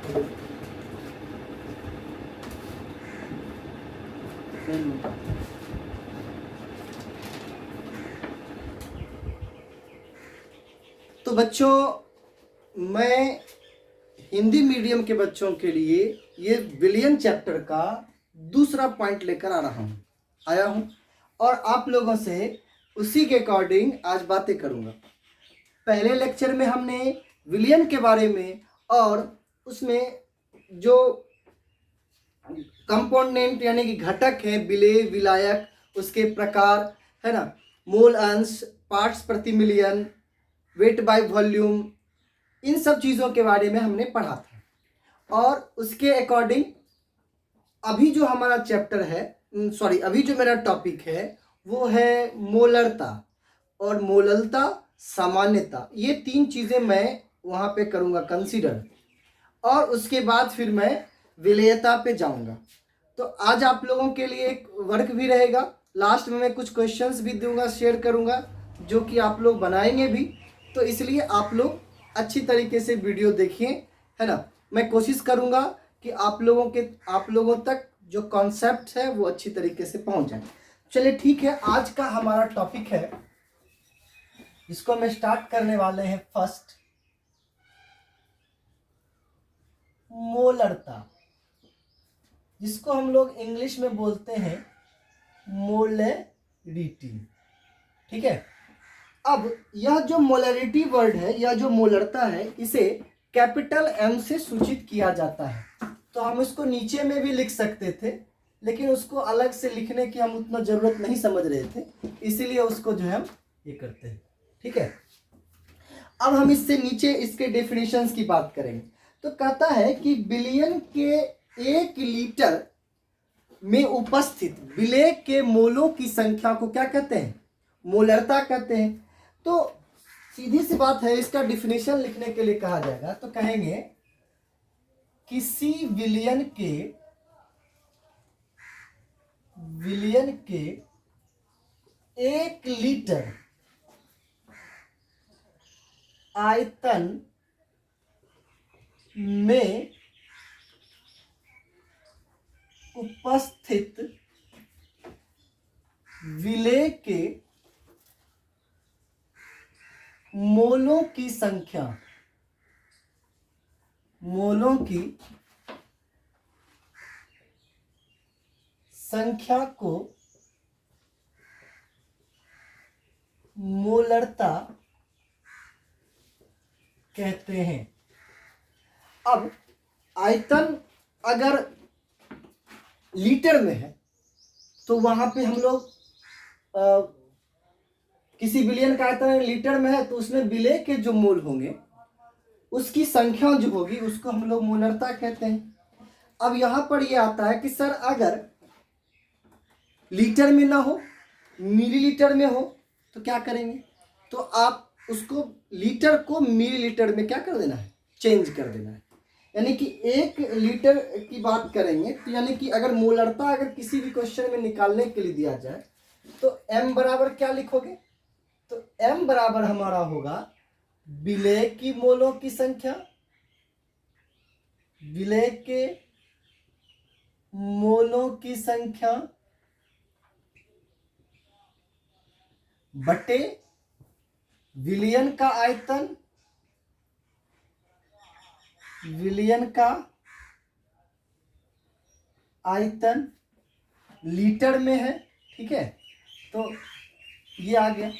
तो बच्चों, मैं हिंदी मीडियम के बच्चों के लिए ये विलियन चैप्टर का दूसरा पॉइंट लेकर आया हूँ और आप लोगों से उसी के अकॉर्डिंग आज बातें करूँगा। पहले लेक्चर में हमने विलियन के बारे में और उसमें जो कंपोनेंट यानी कि घटक हैं, विलेय, विलायक, उसके प्रकार है ना, मोल अंश, पार्ट्स प्रति मिलियन, वेट बाय वॉल्यूम, इन सब चीज़ों के बारे में हमने पढ़ा था। और उसके अकॉर्डिंग अभी जो हमारा चैप्टर है, अभी जो मेरा टॉपिक है वो है मोलरता और मोललता, सामान्यता। ये तीन चीज़ें मैं वहाँ पे करूँगा कंसीडर, और उसके बाद फिर मैं विलेयता पे जाऊँगा। तो आज आप लोगों के लिए एक वर्क भी रहेगा, लास्ट में मैं कुछ क्वेश्चंस भी दूंगा, शेयर करूँगा, जो कि आप लोग बनाएंगे भी। तो इसलिए आप लोग अच्छी तरीके से वीडियो देखिए, है ना। मैं कोशिश करूँगा कि आप लोगों तक जो कॉन्सेप्ट है वो अच्छी तरीके से पहुँच जाए। चलिए ठीक है, आज का हमारा टॉपिक है, इसको मैं स्टार्ट करने वाले हैं फर्स्ट, मोलरता, जिसको हम लोग इंग्लिश में बोलते हैं मोलरिटी। ठीक है। अब यह जो मोलरिटी वर्ड है, यह जो मोलरता है, इसे कैपिटल एम से सूचित किया जाता है। तो हम इसको नीचे में भी लिख सकते थे, लेकिन उसको अलग से लिखने की हम उतना जरूरत नहीं समझ रहे थे, इसीलिए उसको जो है हम ये करते हैं। ठीक है। अब हम इससे नीचे इसके डेफिनेशंस की बात करेंगे। तो कहता है कि बिलियन के 1 लीटर में उपस्थित विलेय के मोलों की संख्या को क्या कहते हैं? मोलरता कहते हैं। तो सीधी सी बात है, इसका डिफिनेशन लिखने के लिए कहा जाएगा तो कहेंगे किसी विलियन के 1 लीटर आयतन में उपस्थित विलेय के मोलों की संख्या को मोलरता कहते हैं। अब आयतन अगर लीटर में है तो वहां पे हम लोग किसी विलियन का आयतन लीटर में है तो उसमें विलेय के जो मोल होंगे उसकी संख्या जो होगी उसको हम लोग मोलरता कहते हैं। अब यहां पर यह आता है कि सर अगर लीटर में ना हो, मिलीलीटर में हो तो क्या करेंगे? तो आप उसको लीटर को मिलीलीटर में क्या कर देना है? चेंज कर देना है। यानी कि 1 लीटर की बात करेंगे तो यानी कि अगर मोलरता अगर किसी भी क्वेश्चन में निकालने के लिए दिया जाए तो m बराबर क्या लिखोगे? तो m बराबर हमारा होगा विलेय की मोलों की संख्या, विलेय के मोलों की संख्या बटे विलियन का आयतन, विलियन का आयतन लीटर में है। ठीक है। तो ये आ गया।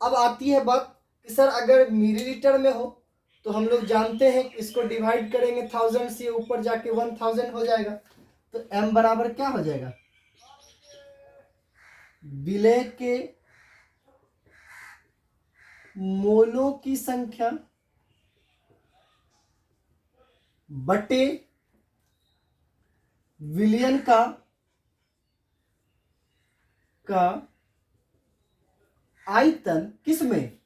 अब आती है बात कि सर अगर मिलीलीटर में हो तो हम लोग जानते हैं इसको डिवाइड करेंगे 1000 से, ऊपर जाके 1000 हो जाएगा। तो m बराबर क्या हो जाएगा? विलेय के मोलों की संख्या बटे विलियन का आयतन, किसमें?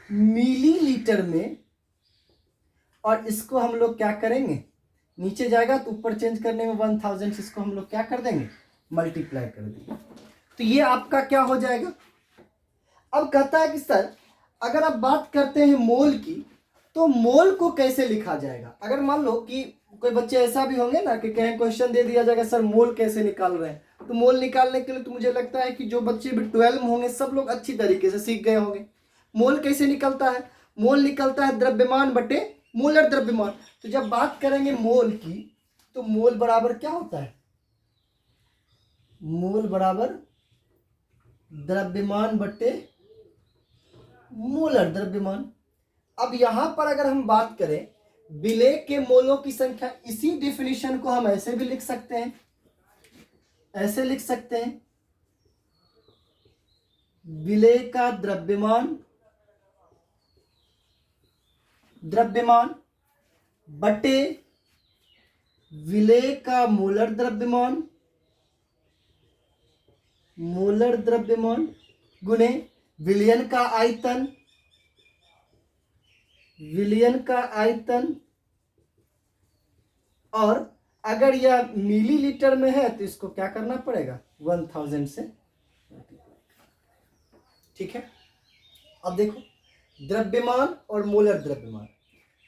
मिलीलीटर में। और इसको हम लोग क्या करेंगे? नीचे जाएगा तो ऊपर चेंज करने में 1000 से इसको हम लोग क्या कर देंगे? मल्टीप्लाई कर देंगे। तो ये आपका क्या हो जाएगा? अब कहता है कि सर अगर आप बात करते हैं मोल की तो मोल को कैसे लिखा जाएगा? अगर मान लो कि कोई बच्चे ऐसा भी होंगे ना कि कहीं क्वेश्चन दे दिया जाएगा सर मोल कैसे निकाल रहे हैं, तो मोल निकालने के लिए तो मुझे लगता है कि जो बच्चे भी 12 में होंगे सब लोग अच्छी तरीके से सीख गए होंगे। मोल कैसे निकलता है? मोल निकलता है द्रव्यमान बटे मोलर द्रव्यमान। तो जब बात करेंगे मोल की, तो मोल बराबर क्या होता है? मोल बराबर द्रव्यमान बटे मोलर द्रव्यमान। अब यहां पर अगर हम बात करें विलेय के मोलों की संख्या, इसी डिफिनीशन को हम ऐसे भी लिख सकते हैं, ऐसे लिख सकते हैं, विलेय का द्रव्यमान बटे विलेय का मोलर द्रव्यमान गुणे विलयन का आयतन, और अगर यह मिलीलीटर में है तो इसको क्या करना पड़ेगा? 1000 से। ठीक है, अब देखो द्रव्यमान और मोलर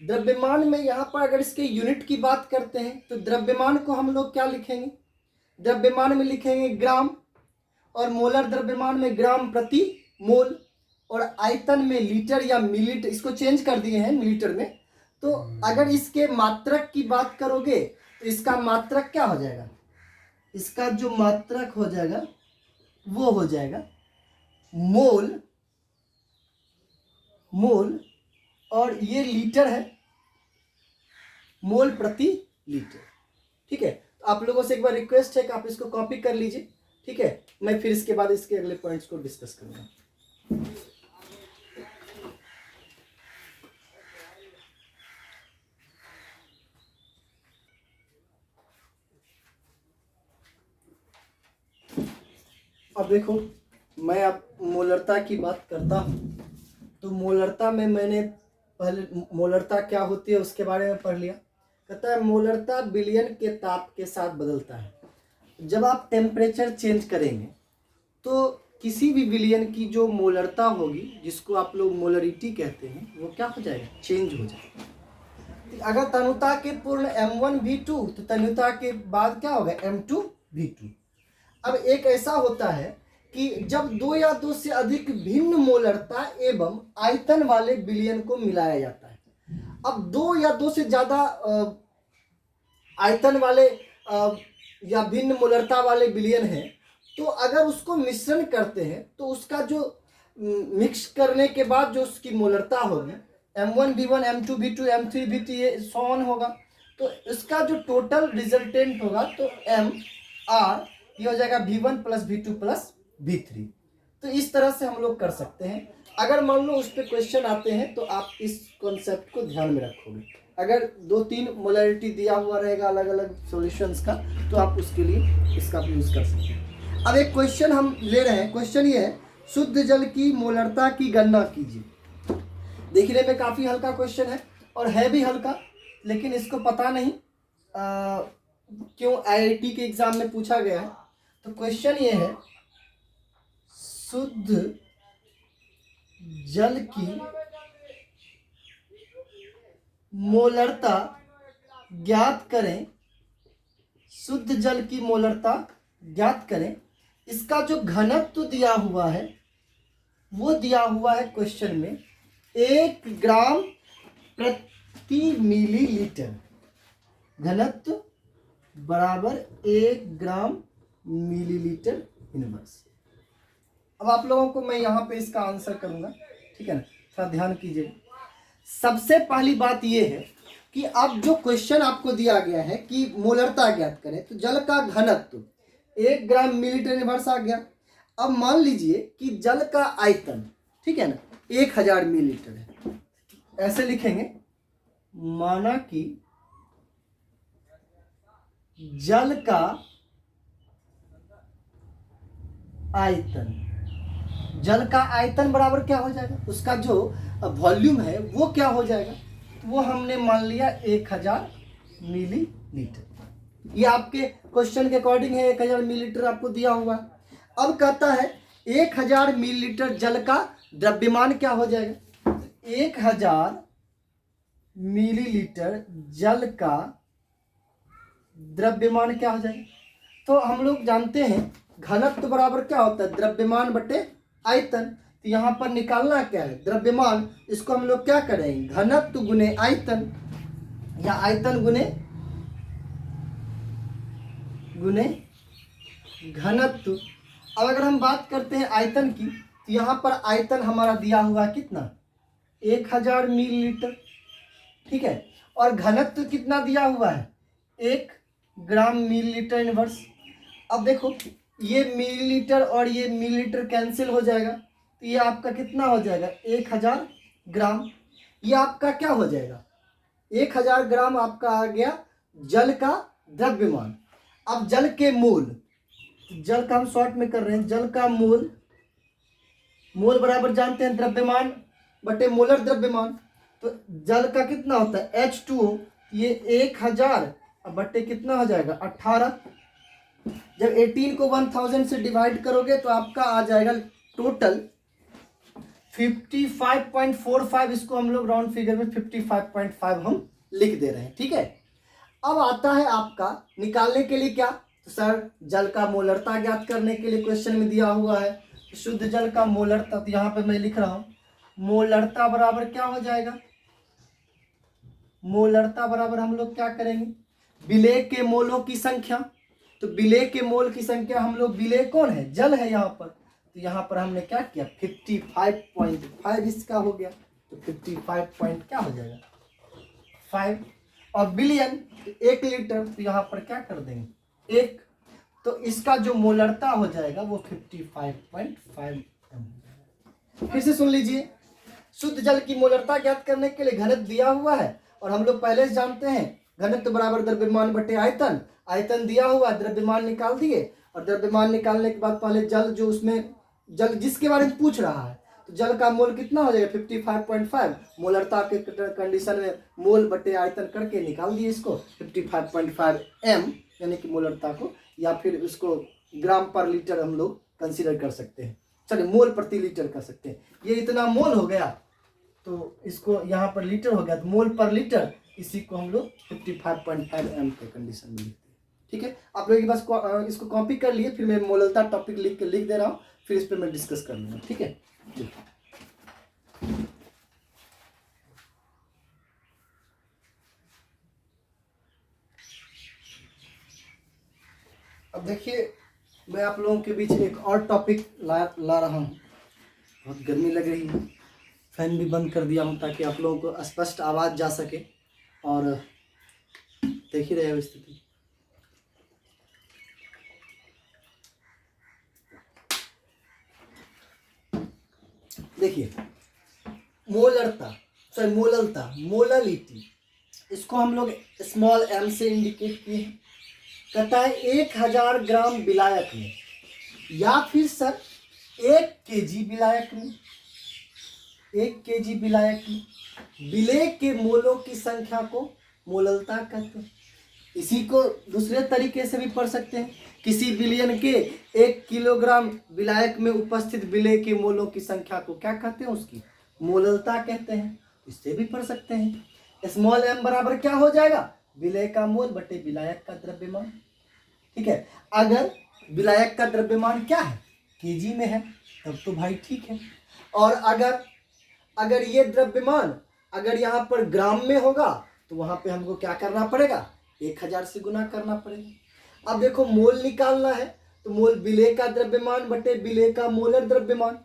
द्रव्यमान में यहां पर अगर इसके यूनिट की बात करते हैं तो द्रव्यमान को हम लोग क्या लिखेंगे? द्रव्यमान में लिखेंगे ग्राम, और मोलर द्रव्यमान में ग्राम प्रति मोल, और आयतन में लीटर या मिलीलीटर, इसको चेंज कर दिए हैं मिलीलीटर में। तो अगर इसके मात्रक की बात करोगे तो इसका मात्रक क्या हो जाएगा? इसका जो मात्रक हो जाएगा वो हो जाएगा मोल, और ये लीटर है, मोल प्रति लीटर। ठीक है, तो आप लोगों से एक बार रिक्वेस्ट है कि आप इसको कॉपी कर लीजिए। ठीक है, मैं फिर इसके बाद इसके अगले पॉइंट्स को डिस्कस करूंगा। अब देखो, मैं अब मोलरता की बात करता हूं, तो मोलरता में मैंने पहले मोलरता क्या होती है उसके बारे में पढ़ लिया। कहता है मोलरता विलयन के ताप के साथ बदलता है। जब आप टेम्परेचर चेंज करेंगे तो किसी भी विलयन की जो मोलरता होगी, जिसको आप लोग मोलरिटी कहते हैं, वो क्या हो जाएगा? चेंज हो जाएगा। अगर तनुता के पूर्ण M1V2 तो तनुता के बाद क्या होगा? M2V2। अब एक ऐसा होता है कि जब 2 या 2 से अधिक भिन्न मोलरता एवं आयतन वाले विलयन को मिलाया जाता है। अब 2 या 2 से ज्यादा आयतन वाले या भिन्न मोलरता वाले विलयन है, तो अगर उसको मिश्रण करते हैं तो उसका जो मिक्स करने के बाद जो उसकी मोलरता होगी M1V1 M2V2 M3V3 ये सॉन होगा, तो इसका जो टोटल रिजल्टेंट होगा तो MR ये हो जाएगा V1 + V2 + V3। तो इस तरह से हम लोग कर सकते हैं। अगर मान लो उस पर क्वेश्चन आते हैं तो आप इस कॉन्सेप्ट को ध्यान में रखोगे। अगर 2-3 मोलरिटी दिया हुआ रहेगा अलग अलग सॉल्यूशंस का, तो आप उसके लिए इसका यूज कर सकते हैं। अब एक क्वेश्चन हम ले रहे हैं, क्वेश्चन ये है शुद्ध जल की मोलरता की गणना कीजिए। देखने में काफी हल्का क्वेश्चन है और है भी हल्का, लेकिन इसको पता नहीं क्यों IIT के एग्जाम में पूछा गया है। तो क्वेश्चन ये है शुद्ध जल की मोलरता ज्ञात करें, शुद्ध जल की मोलरता ज्ञात करें। इसका जो घनत्व दिया हुआ है वो दिया हुआ है क्वेश्चन में 1 ग्राम प्रति मिलीलीटर। घनत्व बराबर 1 ग्राम मिलीलीटर इनवर्स। अब आप लोगों को मैं यहाँ पे इसका आंसर करूंगा, ठीक है ना, थोड़ा ध्यान कीजिए। सबसे पहली बात ये है कि अब जो क्वेश्चन आपको दिया गया है कि मोलरता ज्ञात करें, तो जल का घनत्व 1 ग्राम मिलीलीटर इनवर्स आ गया। अब मान लीजिए कि जल का आयतन, ठीक है ना, 1000 मिलीलीटर है, ऐसे लिखेंगे। माना कि जल का आयतन, जल का आयतन बराबर क्या हो जाएगा? उसका जो वॉल्यूम है वो क्या हो जाएगा? वो हमने मान लिया 1000 मिलीलीटर। ये आपके क्वेश्चन के अकॉर्डिंग है, 1000 मिलीलीटर आपको दिया हुआ है। अब कहता है 1000 मिलीलीटर जल का द्रव्यमान क्या हो जाएगा? 1000 मिलीलीटर जल का द्रव्यमान क्या हो जाएगा? तो हम लोग जानते हैं घनत्व बराबर क्या होता है? द्रव्यमान बटे आयतन। तो यहाँ पर निकालना क्या है? द्रव्यमान। इसको हम लोग क्या करेंगे? घनत्व गुने आयतन या आयतन गुने घनत्व। अब अगर हम बात करते हैं आयतन की, तो यहाँ पर आयतन हमारा दिया हुआ है कितना? 1000 मिलीलीटर। ठीक है। और घनत्व कितना दिया हुआ है? 1 ग्राम मिलीलीटर इनवर्स। अब देखो ये मिलीलीटर और ये मिलीलीटर कैंसिल हो जाएगा, तो ये आपका कितना हो जाएगा? 1000 ग्राम। ये आपका क्या हो जाएगा? 1000 ग्राम आपका आ गया जल का द्रव्यमान। अब जल के मोल, जल का हम शॉर्ट में कर रहे हैं, जल का मोल, मोल बराबर जानते हैं द्रव्यमान बटे मोलर द्रव्यमान। तो जल का कितना होता है? H2O। ये 1000 बटे कितना हो जाएगा? 18। जब 18 को 1000 से डिवाइड करोगे तो आपका आ जाएगा टोटल 55.45। इसको हम लोग राउंड फिगर में 55.5 हम लिख दे रहे हैं। ठीक है। अब आता है आपका निकालने के लिए क्या? तो सर जल का मोलरता ज्ञात करने के लिए क्वेश्चन में दिया हुआ है शुद्ध जल का मोलरता। तो यहाँ पे मैं लिख रहा हूं मोलरता बराबर क्या हो जाएगा? मोलरता बराबर हम लोग क्या करेंगे? विलेय के मोलों की संख्या। तो विलेय के मोल की संख्या हम लोग, विलेय कौन है? जल है यहाँ पर। तो यहाँ पर हमने क्या किया? 55.5 इसका हो गया। तो 55 पॉइंट क्या हो जाएगा? 5। और बिलियन 1 लीटर। तो यहाँ पर क्या कर देंगे? 1। तो इसका जो मोलरता हो जाएगा वो 55.5 m। फिर से सुन लीजिए, शुद्ध जल की मोलरता ज्ञात करने के लिए घनत्व दिया हुआ है और हम लोग पहले से जानते हैं घनत्व बराबर द्रव्यमान बटे आयतन। आयतन दिया हुआ, द्रव्यमान निकाल दिए। और द्रव्यमान निकालने के बाद पहले जल, जो उसमें जल जिसके बारे में पूछ रहा है, तो जल का मोल कितना हो जाएगा? 55.5। मोलरता के कंडीशन में मोल बटे आयतन करके निकाल दिए इसको 55.5 m, यानी कि मोलरता को, या फिर उसको ग्राम पर लीटर हम लोग कंसीडर कर सकते हैं। चलिए मोल प्रति लीटर कर सकते हैं। ये इतना मोल हो गया, तो इसको यहाँ पर लीटर हो गया, तो मोल पर लीटर, इसी को हम लोग 55.5 m के कंडीशन में लिखते हैं। ठीक है। आप लोगों के पास इसको कॉपी कर लिए, फिर मैं मोलरता टॉपिक लिख दे रहा हूँ, फिर इस पर मैं डिस्कस कर लूँगा। ठीक है। अब देखिए मैं आप लोगों के बीच एक और टॉपिक ला रहा हूँ। बहुत गर्मी लग रही है, फैन भी बंद कर दिया हूँ ताकि आप लोगों को स्पष्ट आवाज़ जा सके। और देख ही रहे हो स्थिति। देखिए मोलरता, सॉरी मोललता, मोललिटी, इसको हम लोग स्मॉल m से इंडिकेट किए हैं। कहता है 1000 ग्राम विलायक में, या फिर सर 1 kg विलायक में, 1 kg विलायक में विलेय के मोलों की संख्या को मोललता कहते हैं। इसी को दूसरे तरीके से भी पढ़ सकते हैं, किसी बिलियन के 1 किलोग्राम विलायक में उपस्थित विलेय के मोलों की संख्या को क्या कहते हैं? उसकी मोललता कहते हैं। इससे भी पढ़ सकते हैं स्मॉल m बराबर क्या हो जाएगा? विलेय का मोल बटे विलायक का द्रव्यमान। ठीक है। अगर विलायक का द्रव्यमान क्या है? केजी में है, तब तो भाई ठीक है। और अगर ये द्रव्यमान अगर यहाँ पर ग्राम में होगा, तो वहां पे हमको क्या करना पड़ेगा? 1000 से गुना करना पड़ेगा। अब देखो मोल निकालना है, तो मोल विलेय का द्रव्यमान बटे विलेय का मोलर द्रव्यमान,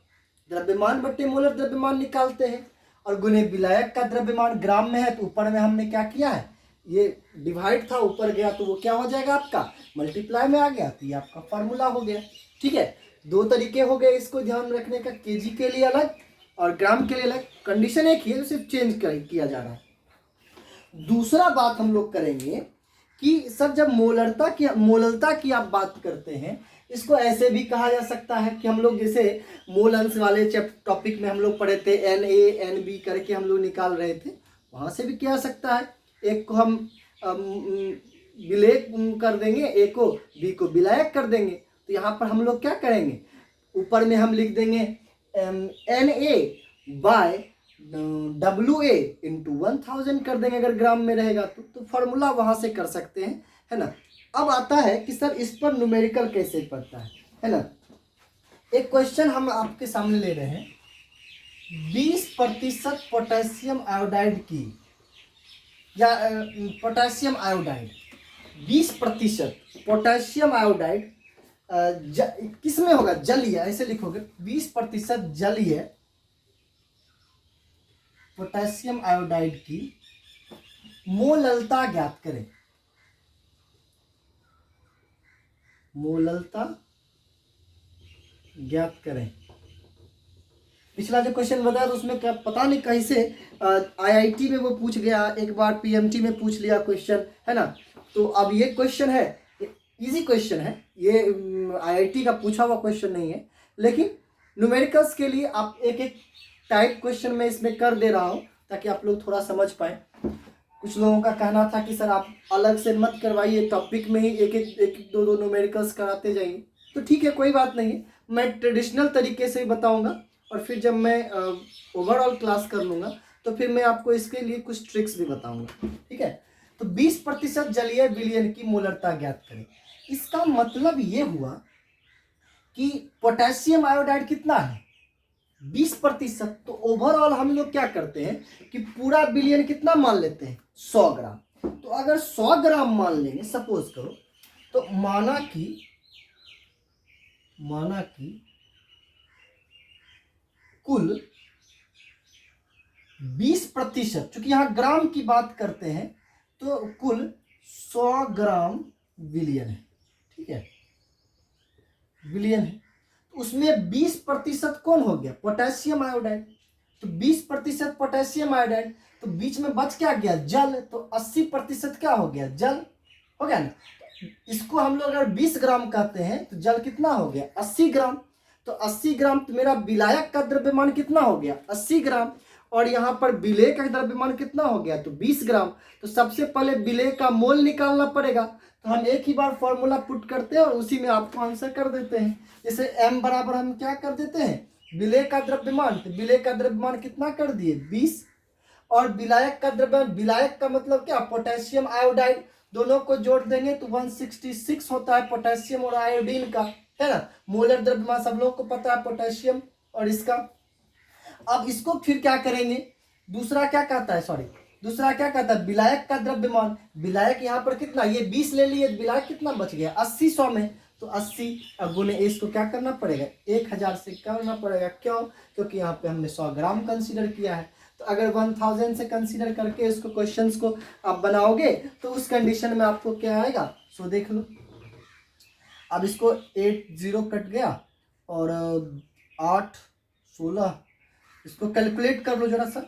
द्रव्यमान बटे मोलर द्रव्यमान निकालते हैं। और गुने विलायक का द्रव्यमान ग्राम में है, तो ऊपर में हमने क्या किया है? ये डिवाइड था, ऊपर गया तो वो क्या हो जाएगा? आपका मल्टीप्लाई में आ गया। तो ये आपका फार्मूला हो गया। ठीक है। 2 तरीके हो गए इसको ध्यान रखने का, केजी के लिए अलग और ग्राम के लिए अलग। कंडीशन एक ही है, सिर्फ चेंज किया जा रहा है। दूसरा बात हम लोग करेंगे कि सर जब मोललता की आप बात करते हैं, इसको ऐसे भी कहा जा सकता है कि हम लोग जैसे मोल अंश वाले टॉपिक में हम लोग पढ़े थे, Na Nb करके हम लोग निकाल रहे थे, वहां से भी किया जा सकता है। एक को हम विलेय कर देंगे, एक को बी को विलायक कर देंगे। तो यहाँ पर हम लोग क्या करेंगे? ऊपर में हम लिख देंगे Na बाय WA इंटू 1000 कर देंगे अगर ग्राम में रहेगा तो फॉर्मूला वहाँ से कर सकते हैं, है ना। अब आता है कि सर इस पर न्यूमेरिकल कैसे पड़ता है ना। एक क्वेश्चन हम आपके सामने ले रहे हैं, 20% पोटेशियम आयोडाइड की या पोटेशियम आयोडाइड 20% पोटेशियम आयोडाइड किस में होगा, जलीय, ऐसे लिखोगे 20% जलीय पोटेशियम आयोडाइड की मोललता ज्ञात करें। मोललता ज्ञात करें। पिछला जो क्वेश्चन बताया तो उसमें क्या पता नहीं कहीं से IIT में वो पूछ गया, एक बार PMT में पूछ लिया क्वेश्चन, है ना। तो अब ये क्वेश्चन है, इजी क्वेश्चन है, ये IIT का पूछा हुआ क्वेश्चन नहीं है, लेकिन न्यूमेरिकल्स के लिए आप एक एक टाइप क्वेश्चन में इसमें कर दे रहा हूँ ताकि आप लोग थोड़ा समझ पाए। कुछ लोगों का कहना था कि सर आप अलग से मत करवाइए, टॉपिक में ही एक एक दो न्यूमेरिकल्स कराते जाइए, तो ठीक है, कोई बात नहीं, मैं ट्रेडिशनल तरीके से ही बताऊंगा और फिर जब मैं ओवरऑल क्लास कर लूँगा तो फिर मैं आपको इसके लिए कुछ ट्रिक्स भी बताऊंगा, ठीक है। तो 20% जलीय विलयन की मोलरता ज्ञात करें। इसका मतलब ये हुआ कि पोटेशियम आयोडाइड कितना है, 20%। तो ओवरऑल हम लोग क्या करते हैं कि पूरा विलयन कितना मान लेते हैं, 100 ग्राम। तो अगर 100 ग्राम मान लेंगे, सपोज करो, तो माना कि कुल 20%, चूंकि यहां ग्राम की बात करते हैं तो कुल 100 ग्राम विलयन है, ठीक है, विलयन है। तो उसमें 20% कौन हो गया, पोटेशियम आयोडाइड। तो 20% पोटेशियम आयोडाइड, तो बीच में बच क्या गया, जल। तो 80% क्या हो गया, जल हो गया ना। इसको हम लोग अगर 20 ग्राम कहते हैं तो जल कितना हो गया, 80 ग्राम। तो 80 ग्राम, तो मेरा विलायक का द्रव्यमान कितना हो गया, 80 ग्राम। और यहाँ पर विलेय का द्रव्यमान कितना हो गया, तो 20 ग्राम। तो सबसे पहले विलेय का मोल निकालना पड़ेगा, तो हम एक ही बार फॉर्मूला पुट करते हैं और उसी में आपको आंसर कर देते हैं। जैसे m बराबर हम क्या कर देते हैं, विलेय का द्रव्यमान, तो विलेय का द्रव्यमान कितना कर दिए, 20। और विलायक का द्रव्यमान, विलायक का मतलब क्या, पोटेशियम आयोडाइड, दोनों को जोड़ देंगे तो 166 होता है पोटेशियम और आयोडीन का, है ना। मोलर द्रव्यमान सब लोगों को पता है पोटेशियम और इसका। अब इसको फिर क्या करेंगे, दूसरा क्या कहता है, विलायक का द्रव्यमान। विलायक यहाँ पर कितना, ये 20 ले लिए, विलायक कितना बच गया, 80 100 में। तो 80 गुने इसको क्या करना पड़ेगा, 1000 से करना पड़ेगा। क्यों, क्योंकि यहाँ पे हमने 100 ग्राम कंसीडर किया है। तो अगर 1000 से कंसीडर करके इसको क्वेश्चंस को आप बनाओगे तो उस कंडीशन में आपको क्या आएगा, सो देख लो। अब इसको 8 0 कट गया और 8 16, इसको कैलकुलेट कर लो जरा सा।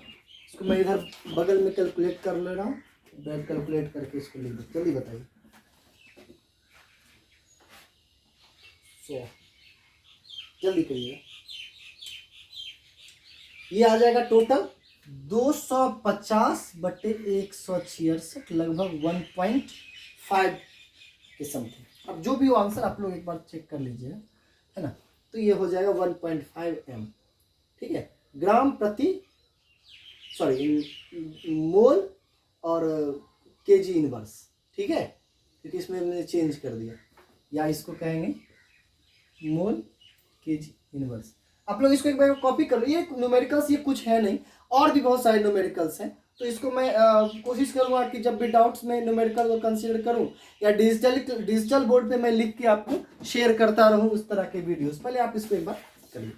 इसको मैं इधर बगल में कैलकुलेट कर ले रहा हूँ, कैलकुलेट करके इसको लिख दो, जल्दी बताइए। 100, जल्दी करिएगा। ये आ जाएगा टोटल 250/166, लगभग 1.5 के समथिंग। अब जो भी हो आंसर आप लोग एक बार चेक कर लीजिए, है ना। तो ये हो जाएगा 1.5 m, ठीक है, ग्राम प्रति, मोल और kg इनवर्स, ठीक है, क्योंकि इसमें मैंने चेंज कर दिया, या इसको कहेंगे मोल kg इनवर्स। आप लोग इसको एक बार कॉपी कर लो। ये न्यूमेरिकल्स ये कुछ है नहीं, और भी बहुत सारे न्यूमेरिकल्स हैं। तो इसको मैं कोशिश करूँगा कि जब भी डाउट्स में न्यूमेरिकल को कंसीडर करूँ या डिजिटल बोर्ड पे मैं लिख के आपको शेयर करता रहूँ उस तरह के वीडियोस। पहले आप इसको एक बार कर लीजिए।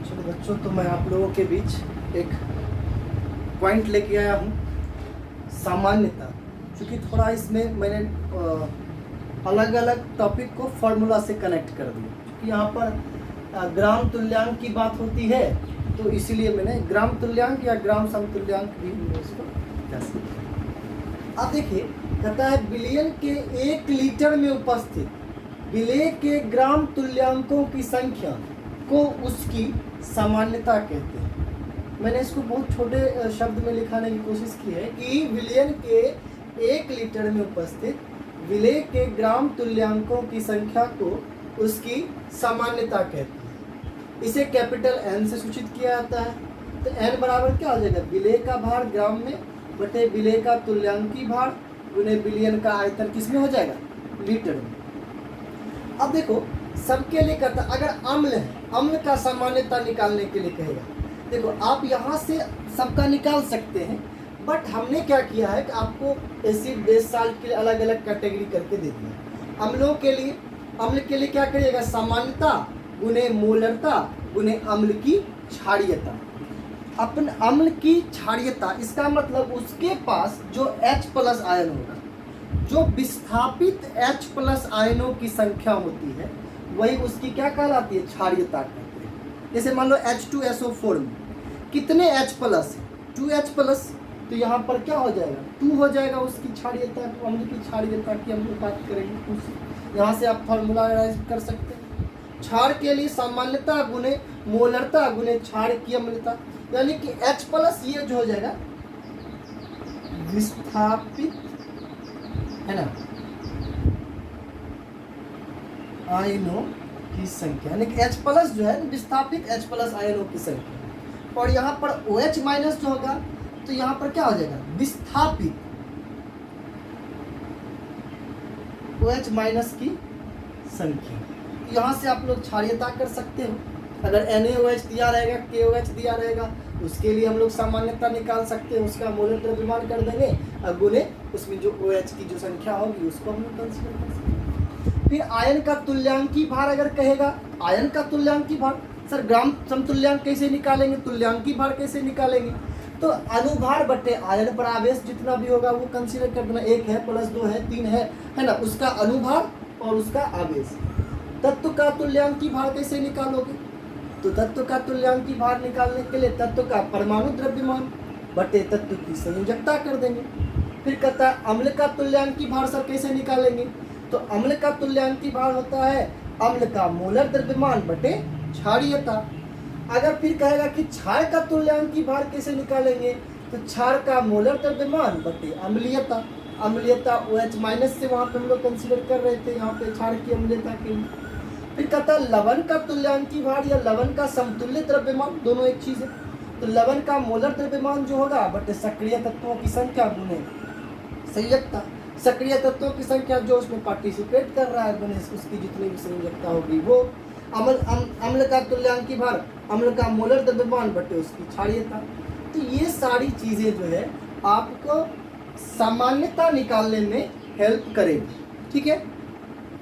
चलो बच्चों, तो मैं आप लोगों के बीच एक पॉइंट लेके आया हूँ, सामान्यता। क्योंकि थोड़ा इसमें मैंने अलग अलग टॉपिक को फॉर्मूला से कनेक्ट कर दिया, क्योंकि यहाँ पर ग्राम तुल्यांक की बात होती है, तो इसीलिए मैंने ग्राम तुल्यांक या ग्राम समतुल्यांक भी इसको कह सकते। आप देखिए, कहता है विलयन के 1 लीटर में उपस्थित विलेय के ग्राम तुल्यांकों की संख्या को उसकी सामान्यता कहते हैं। मैंने इसको बहुत छोटे शब्द में लिखाने की कोशिश की है कि विलयन के 1 लीटर में उपस्थित विलेय के ग्राम तुल्यांकों की संख्या को उसकी सामान्यता कहते हैं। इसे कैपिटल N से सूचित किया जाता है। तो N बराबर क्या हो जाएगा, विलेय का भार ग्राम में बटे विलेय का तुल्यांकी भार गुने विलयन का आयतन किस में हो जाएगा, लीटर में। अब देखो सबके लिए करता, अगर अम्ल है, अम्ल का सामान्यता निकालने के लिए कहेगा, देखो आप यहाँ से सबका निकाल सकते हैं, बट हमने क्या किया है कि आपको एसिड बेस साल्ट के लिए अलग अलग कैटेगरी करके दे दिया। अम्लों के लिए, अम्ल के लिए क्या करिएगा, सामान्यता गुने मोलरता गुने अम्ल की क्षारीयता। अपन अम्ल की क्षारीयता, इसका मतलब उसके पास जो H+ आयन होगा, जो विस्थापित H+ आयनों की संख्या होती है वही उसकी क्या कहलाती है, क्षारीयता कहते हैं। जैसे मान लो H2SO4 में कितने H+ है, 2H+, तो यहाँ पर क्या हो जाएगा, 2 हो जाएगा उसकी क्षारीयता, अम्ल की क्षारीयता की हम लोग बात करेंगे उस, यहाँ से आप फॉर्मूलाइज कर सकते हैं। क्षार के लिए सामान्यता गुने मोलरता गुने क्षार की अम्लता, यानी कि H+ ये जो हो जाएगा विस्थापित, है ना, आयनों की संख्या, यानी कि H+ जो है विस्थापित H+ आयनों की संख्या। और यहाँ पर OH- जो होगा तो यहाँ पर क्या हो जाएगा, विस्थापित OH- की संख्या। यहाँ से आप लोग क्षारीयता कर सकते हो। अगर NaOH दिया रहेगा, KOH दिया रहेगा, उसके लिए हम लोग सामान्यता निकाल सकते हैं, उसका मोलर द्रव्यमान कर देंगे और गुने उसमें जो OH की जो संख्या होगी उसको हम लोग कंसीडर कर सकते हैं। फिर आयन का तुल्यांकी भार अगर कहेगा, आयन का तुल्यांकी भार, सर ग्राम समतुल्यांक कैसे निकालेंगे, तुल्यांकी भार कैसे निकालेंगे, तो अनुभार बटे आयन पर आवेश जितना भी होगा वो कंसीडर कर देना, 1 है + 2 है 3 है ना, उसका अनुभार और उसका आवेश। तत्व का तुल्यांकी भार कैसे निकालोगे, तो तत्व का तुल्यांकी भार निकालने के लिए तत्व का परमाणु द्रव्यमान बटे तत्व की संयोजकता कर देंगे। फिर कहता है अम्ल का तुल्यांकी भार सर कैसे निकालेंगे, तो अम्ल का तुल्यांकी भार होता है अम्ल का मोलर द्रव्यमान बटे क्षारीयता। अगर फिर कहेगा कि क्षार का तुल्यांकी भार कैसे निकालेंगे, तो क्षार का मोलर द्रव्यमान बटे अम्लीयता। अम्लीयता OH- से वहाँ पे हम लोग कंसीडर कर रहे थे, यहाँ पे क्षार की अम्लीयता के लिए। फिर कहता है लवण का तुल्यांकी भार या लवण का समतुल्य द्रव्यमान, दोनों एक चीज है। तो लवण का मोलर द्रव्यमान जो होगा बटे सक्रिय तत्वों की संख्या गुने संयोजकता। सक्रिय तत्वों की संख्या जो उसमें पार्टिसिपेट कर रहा है गुने उसकी जितनी भी संयोजकता होगी वो। अम्ल का तुल्यांकी भार अम्ल का मोलर द्रव्यमान बटे उसकी क्षारीयता। तो ये सारी चीजें जो है आपको सामान्यता निकालने में हेल्प करेगी, ठीक है।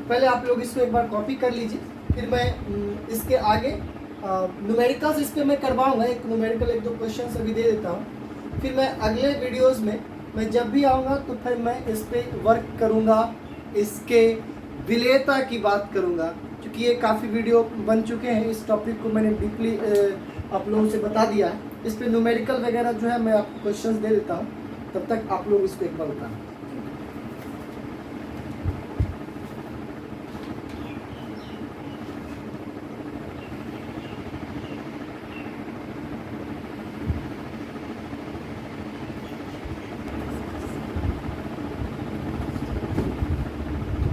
पहले आप लोग इसको एक बार कॉपी कर लीजिए, फिर मैं इसके आगे न्यूमेरिकल्स इस पर मैं करवाऊँगा, एक न्यूमेरिकल 1-2 क्वेश्चन अभी दे देता हूँ। फिर मैं अगले वीडियोस में मैं जब भी आऊँगा तो फिर मैं इस पर वर्क करूँगा, इसके विलेयता की बात करूँगा, क्योंकि ये काफ़ी वीडियो बन चुके हैं, इस टॉपिक को मैंने डीपली आप लोगों से बता दिया है। इस पर न्यूमेरिकल वगैरह जो है मैं आपको क्वेश्चन दे देता हूँ, तब तक आप लोग इसको एक बार बताना।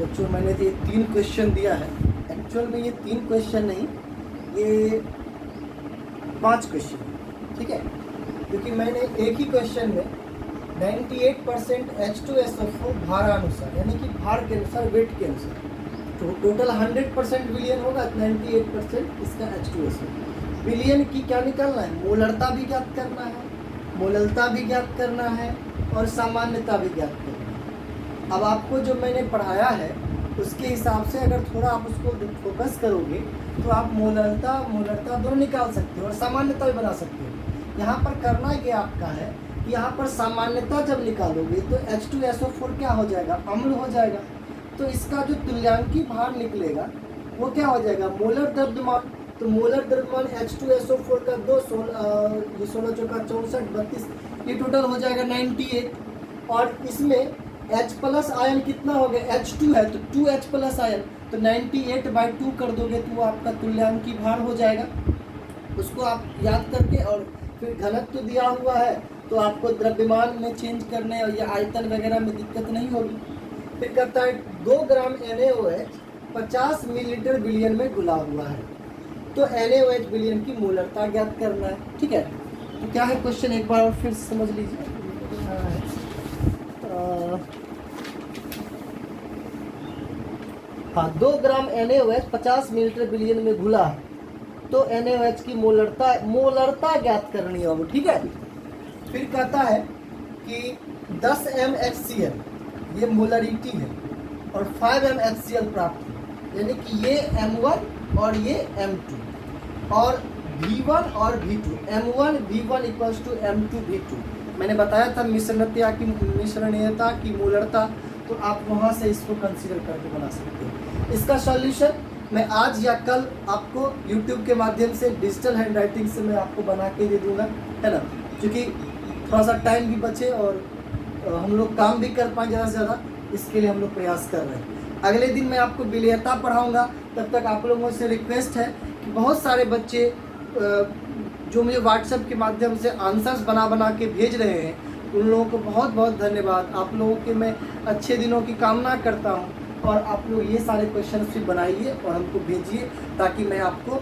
बच्चों मैंने तो ये 3 क्वेश्चन दिया है, एक्चुअल में ये 3 क्वेश्चन नहीं, ये 5 क्वेश्चन, ठीक है, क्योंकि मैंने एक ही क्वेश्चन में 98% H2SO4 भारानुसार, यानी कि भार के अनुसार, वेट के अनुसार, तो टोटल 100% विलियन होगा, 98% इसका H2SO। विलियन की क्या निकालना है, मोलरता भी ज्ञात करना है, मोलरता भी ज्ञात करना है और सामान्यता भी ज्ञात करना है। अब आपको जो मैंने पढ़ाया है उसके हिसाब से अगर थोड़ा आप उसको फोकस करोगे तो आप मोलरता दोनों निकाल सकते हो और सामान्यता भी बना सकते हो। यहाँ पर करना ये आपका है कि यहाँ पर सामान्यता जब निकालोगे तो H2SO4 क्या हो जाएगा, अम्ल हो जाएगा। तो इसका जो तुल्यांकी भार निकलेगा वो क्या हो जाएगा, मोलर द्रव्यमान। तो मोलर द्रव्यमान H2SO4 का 16 चौका 64 32, ये टोटल हो जाएगा 98। और इसमें H+ आयन कितना हो गया, H2 है तो 2H+ आयन, तो 98/2 कर दोगे तो वो आपका तुल्यांकी भार हो जाएगा। उसको आप याद करके और फिर घनत्व तो दिया हुआ है, तो आपको द्रव्यमान में चेंज करने और या आयतन वगैरह में दिक्कत नहीं होगी। फिर कहता है 2 ग्राम NaOH 50 मिलीलीटर विलयन में घुला हुआ है, तो NaOH विलयन की मोलरता ज्ञात करना है। ठीक है, तो क्या है क्वेश्चन, एक बार और फिर समझ लीजिए। हाँ, 2 ग्राम NaOH 50 मिलीलीटर विलयन में घुला है, तो NaOH की मोलरता ज्ञात करनी होगी। ठीक है, फिर कहता है कि 10 MHCl ये मोलरिटी है और 5 MHCl प्राप्त है, यानी कि ये M1 और ये M2 और V1 और V2, M1 V1 equals to M2 V2। मैंने बताया था मिश्रणीयता की मोलरता, तो आप वहाँ से इसको कंसीडर करके बना सकते हो। इसका सॉल्यूशन मैं आज या कल आपको YouTube के माध्यम से डिजिटल हैंडराइटिंग से मैं आपको बना के दे दूंगा, है ना, क्योंकि थोड़ा सा टाइम भी बचे और हम लोग काम भी कर पाएँ ज़्यादा से ज़्यादा, इसके लिए हम लोग प्रयास कर रहे हैं। अगले दिन मैं आपको विलेयता पढ़ाऊँगा, तब तक आप लोगों से रिक्वेस्ट है कि बहुत सारे बच्चे जो मुझे व्हाट्सएप के माध्यम से आंसर्स बना के भेज रहे हैं, उन लोगों को बहुत बहुत धन्यवाद। आप लोगों के मैं अच्छे दिनों की कामना करता हूं, और आप लोग ये सारे क्वेश्चन भी बनाइए और हमको भेजिए, ताकि मैं आपको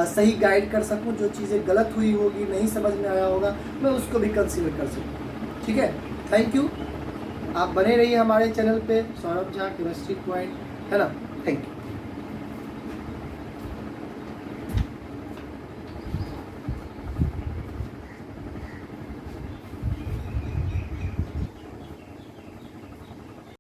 सही गाइड कर सकूं। जो चीज़ें गलत हुई होगी, नहीं समझ में आया होगा, मैं उसको भी कंसीडर कर सकूँ। ठीक है, थैंक यू। आप बने रहिए हमारे चैनल पे, सौरभ झा केमिस्ट्री पॉइंट, है ना। Thank you.